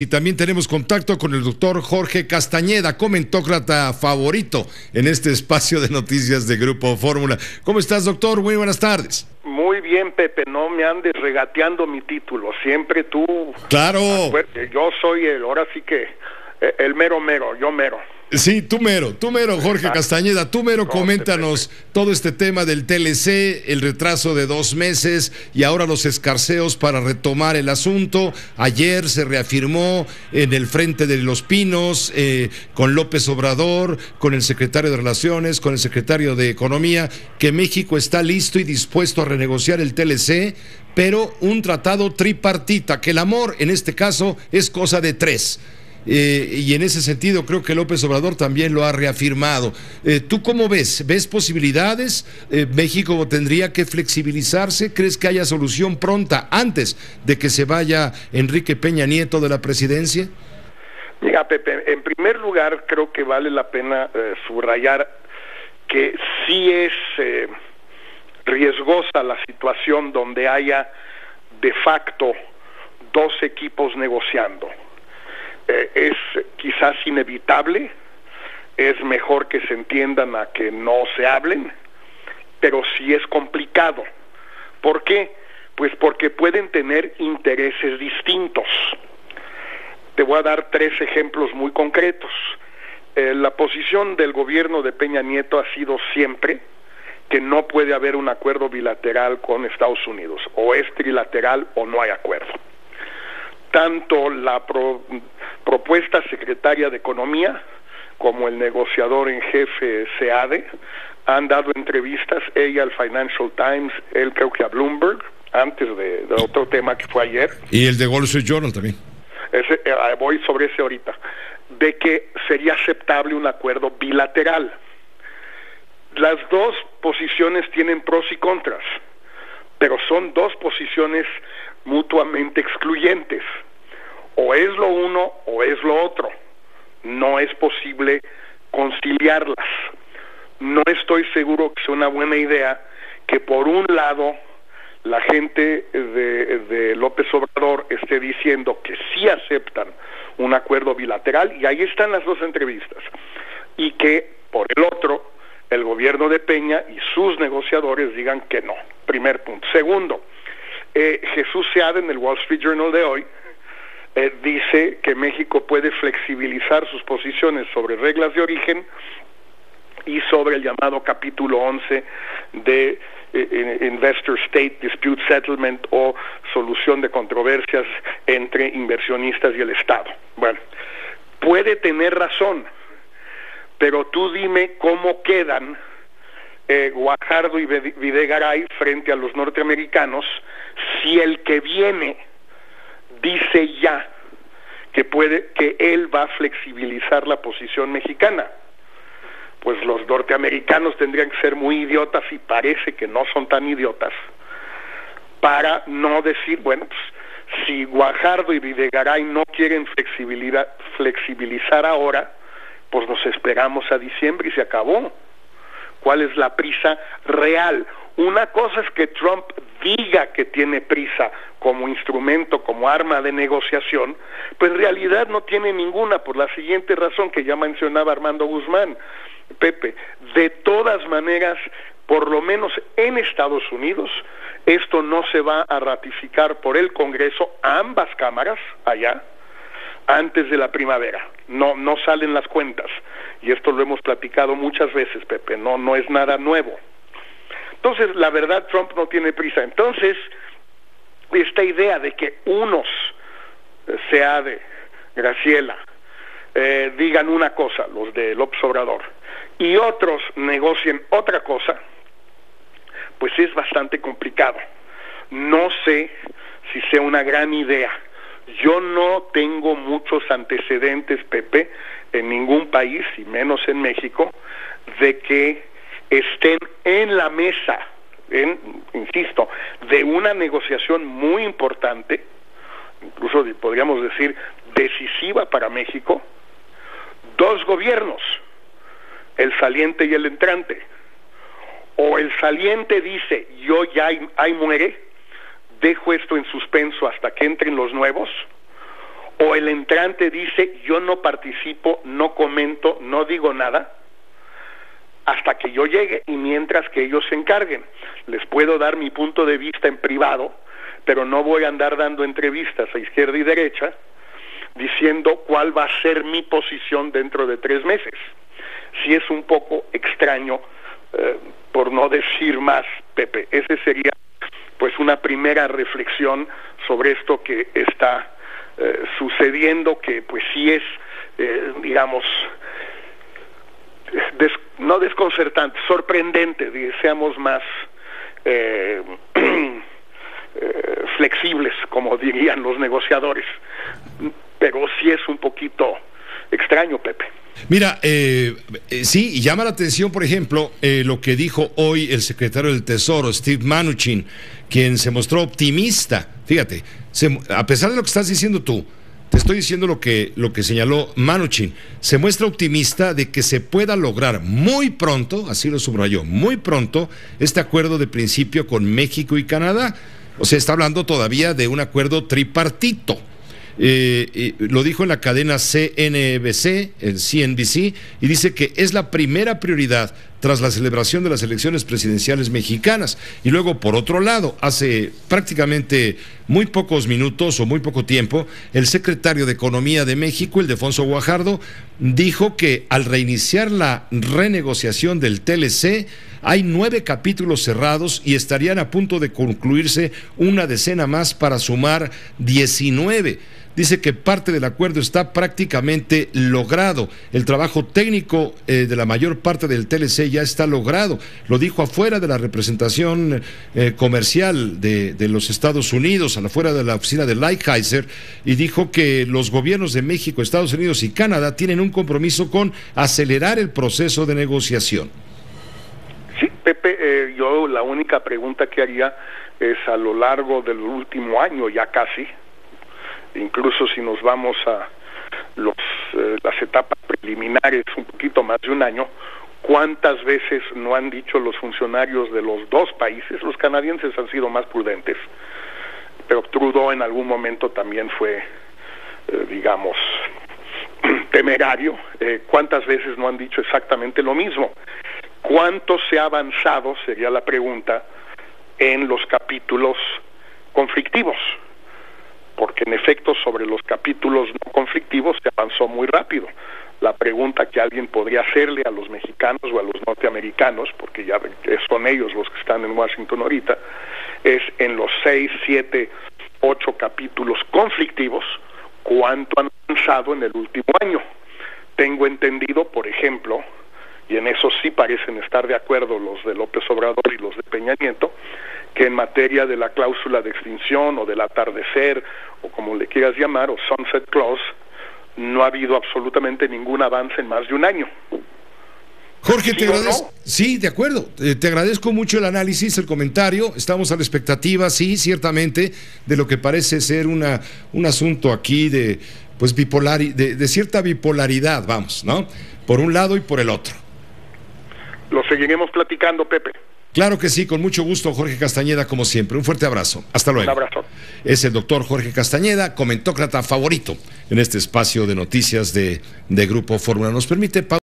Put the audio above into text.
Y también tenemos contacto con el doctor Jorge Castañeda, comentócrata favorito en este espacio de noticias de Grupo Fórmula. ¿Cómo estás, doctor? Muy buenas tardes. Muy bien, Pepe, no me andes regateando mi título, siempre tú. Claro. Yo soy ahora sí que el mero, yo mero. Sí, tú mero, Jorge Castañeda, tú mero, coméntanos todo este tema del TLC, el retraso de 2 meses y ahora los escarceos para retomar el asunto. Ayer se reafirmó en el Frente de los Pinos, con López Obrador, con el secretario de Relaciones, con el secretario de Economía, que México está listo y dispuesto a renegociar el TLC, pero un tratado tripartita, que el amor en este caso es cosa de 3. Y en ese sentido creo que López Obrador también lo ha reafirmado. ¿Tú cómo ves? ¿Ves posibilidades? ¿México tendría que flexibilizarse? ¿Crees que haya solución pronta antes de que se vaya Enrique Peña Nieto de la presidencia? Mira, Pepe, en primer lugar creo que vale la pena subrayar que sí es riesgosa la situación donde haya de facto 2 equipos negociando. Es quizás inevitable, es mejor que se entiendan a que no se hablen, pero sí es complicado. ¿Por qué? Pues porque pueden tener intereses distintos. Te voy a dar 3 ejemplos muy concretos. La posición del gobierno de Peña Nieto ha sido siempre que no puede haber un acuerdo bilateral con Estados Unidos, o es trilateral o no hay acuerdo. Tanto la propuesta secretaria de Economía como el negociador en jefe Seade han dado entrevistas, ella al Financial Times, él creo que a Bloomberg, antes de otro tema que fue ayer. Y el de Wall Street Journal también. Voy sobre ese ahorita, de que sería aceptable un acuerdo bilateral. Las 2 posiciones tienen pros y contras, pero son 2 posiciones mutuamente excluyentes. O es lo uno o es lo otro. No es posible conciliarlas. No estoy seguro que sea una buena idea que por un lado la gente de López Obrador esté diciendo que sí aceptan un acuerdo bilateral, y ahí están las 2 entrevistas, y que por el otro el gobierno de Peña y sus negociadores digan que no. Primer punto. Segundo, Jesús Seade en el Wall Street Journal de hoy dice que México puede flexibilizar sus posiciones sobre reglas de origen y sobre el llamado capítulo 11 de Investor State Dispute Settlement, o solución de controversias entre inversionistas y el Estado. Bueno, puede tener razón, pero tú dime cómo quedan Guajardo y Videgaray frente a los norteamericanos si el que viene dice ya que él va a flexibilizar la posición mexicana. Pues los norteamericanos tendrían que ser muy idiotas, y parece que no son tan idiotas, para no decir, bueno, pues, si Guajardo y Videgaray no quieren flexibilizar ahora, pues nos esperamos a diciembre y se acabó. ¿Cuál es la prisa real? Una cosa es que Trump diga que tiene prisa como instrumento, como arma de negociación, pues en realidad no tiene ninguna, por la siguiente razón que ya mencionaba Armando Guzmán. Pepe, de todas maneras, por lo menos en Estados Unidos, esto no se va a ratificar por el Congreso, ambas cámaras, allá, antes de la primavera. No salen las cuentas, y esto lo hemos platicado muchas veces, Pepe, no es nada nuevo. Entonces, la verdad, Trump no tiene prisa. Entonces, esta idea de que unos, Seade, Graciela, digan una cosa, los de López Obrador, y otros negocien otra cosa, pues es bastante complicado. No sé si sea una gran idea. Yo no tengo muchos antecedentes, Pepe, en ningún país, y menos en México, de que estén en la mesa, insisto, de una negociación muy importante, incluso podríamos decir decisiva para México, 2 gobiernos, el saliente y el entrante. O el saliente dice, yo ya ahí muere, dejo esto en suspenso hasta que entren los nuevos, o el entrante dice yo no participo, no comento, no digo nada hasta que yo llegue y mientras que ellos se encarguen. Les puedo dar mi punto de vista en privado, pero no voy a andar dando entrevistas a izquierda y derecha diciendo cuál va a ser mi posición dentro de 3 meses. Sí es un poco extraño, por no decir más, Pepe. Ese sería pues una primera reflexión sobre esto que está sucediendo, que pues sí es, digamos, no desconcertante, sorprendente, seamos más flexibles, como dirían los negociadores, pero sí es un poquito extraño, Pepe. Mira, sí, y llama la atención, por ejemplo, lo que dijo hoy el secretario del Tesoro, Steve Mnuchin, quien se mostró optimista. Fíjate, a pesar de lo que estás diciendo tú, te estoy diciendo lo que señaló Mnuchin. Se muestra optimista de que se pueda lograr muy pronto, así lo subrayó, muy pronto, este acuerdo de principio con México y Canadá. O sea, está hablando todavía de un acuerdo tripartito. Lo dijo en la cadena CNBC, el CNBC, y dice que es la primera prioridad tras la celebración de las elecciones presidenciales mexicanas. Y luego, por otro lado, hace prácticamente muy pocos minutos o muy poco tiempo, el secretario de Economía de México, Ildefonso Guajardo, dijo que al reiniciar la renegociación del TLC, hay 9 capítulos cerrados y estarían a punto de concluirse una decena más para sumar 19. Dice que parte del acuerdo está prácticamente logrado. El trabajo técnico de la mayor parte del TLC ya está logrado. Lo dijo afuera de la representación comercial de los Estados Unidos, afuera de la oficina de Lighthizer, y dijo que los gobiernos de México, Estados Unidos y Canadá tienen un compromiso con acelerar el proceso de negociación. Sí, Pepe, yo la única pregunta que haría es a lo largo del último año, ya casi, incluso si nos vamos a las etapas preliminares, un poquito más de un año, ¿cuántas veces no han dicho los funcionarios de los dos países? Los canadienses han sido más prudentes, pero Trudeau en algún momento también fue, digamos, temerario. ¿Cuántas veces no han dicho exactamente lo mismo? ¿Cuánto se ha avanzado, sería la pregunta, en los capítulos conflictivos? Porque en efecto sobre los capítulos no conflictivos se avanzó muy rápido. La pregunta que alguien podría hacerle a los mexicanos o a los norteamericanos, porque ya son ellos los que están en Washington ahorita, es en los 6, 7, 8 capítulos conflictivos, ¿cuánto han avanzado en el último año? Tengo entendido, por ejemplo, y en eso sí parecen estar de acuerdo los de López Obrador y los de Peña Nieto, que en materia de la cláusula de extinción o del atardecer, o como le quieras llamar, o sunset clause, no ha habido absolutamente ningún avance en más de un año. Jorge, te agradezco. Sí, de acuerdo. Te agradezco mucho el análisis, el comentario. Estamos a la expectativa, sí, ciertamente, de lo que parece ser un asunto aquí de cierta bipolaridad, vamos, ¿no? Por un lado y por el otro. Lo seguiremos platicando, Pepe. Claro que sí, con mucho gusto, Jorge Castañeda, como siempre. Un fuerte abrazo. Hasta luego. Un abrazo. Es el doctor Jorge Castañeda, comentócrata favorito en este espacio de noticias de Grupo Fórmula. Nos permite